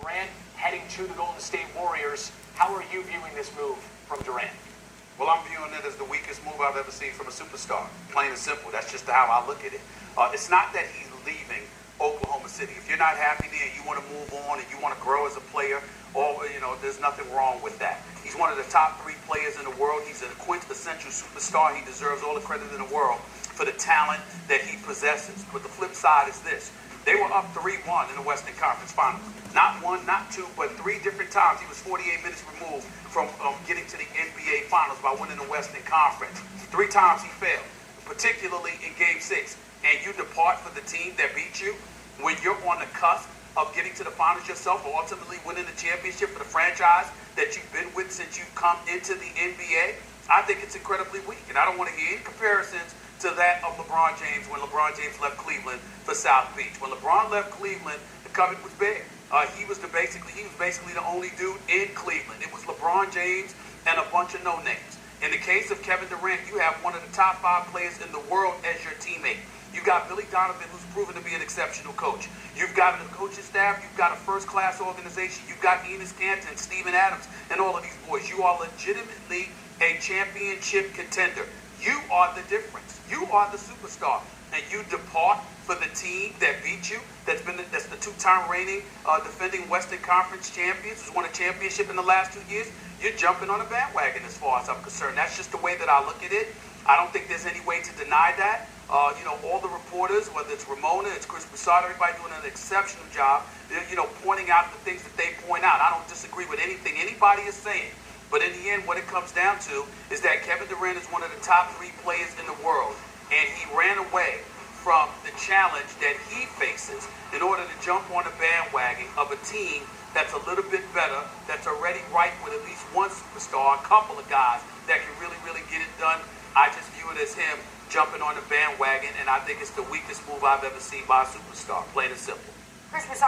Durant heading to the Golden State Warriors. How are you viewing this move from Durant? Well, I'm viewing it as the weakest move I've ever seen from a superstar. Plain and simple. That's just how I look at it. It's not that he's leaving Oklahoma City. If you're not happy there and you want to move on and you want to grow as a player, there's nothing wrong with that. He's one of the top 3 players in the world. He's a quintessential superstar. He deserves all the credit in the world for the talent that he possesses. But the flip side is this. They were up 3-1 in the Western Conference Finals. Not 1, not 2, but 3 different times. He was 48 minutes removed from getting to the NBA Finals by winning the Western Conference. 3 times he failed, particularly in Game 6. And you depart for the team that beat you when you're on the cusp of getting to the finals yourself or ultimately winning the championship for the franchise that you've been with since you've come into the NBA. I think it's incredibly weak. And I don't want to hear any comparisons to that of LeBron James when LeBron James left Cleveland for South Beach. When LeBron left Cleveland, the cupboard was bare. He was basically the only dude in Cleveland. It was LeBron James and a bunch of no-names. In the case of Kevin Durant, you have one of the top 5 players in the world as your teammate. You got Billy Donovan, who's proven to be an exceptional coach. You've got a coaching staff. You've got a first-class organization. You've got Enes Kanter, Steven Adams, and all of these boys. You are legitimately a championship contender. You are the difference. You are the superstar. And you depart for the team that beat you, that's the 2-time reigning defending Western Conference champions, who's won a championship in the last 2 years. You're jumping on a bandwagon as far as I'm concerned. That's just the way that I look at it. I don't think there's any way to deny that. All the reporters, whether it's Ramona, it's Chris Broussard, everybody doing an exceptional job, pointing out the things that they point out. I don't disagree with anything anybody is saying. But in the end, what it comes down to is that Kevin Durant is one of the top 3 players in the world. And he ran away from the challenge that he faces in order to jump on the bandwagon of a team that's a little bit better, that's already ripe with at least one superstar, a couple of guys that can really, really get it done. I just view it as him jumping on the bandwagon, and I think it's the weakest move I've ever seen by a superstar, plain and simple. Chris Broussard.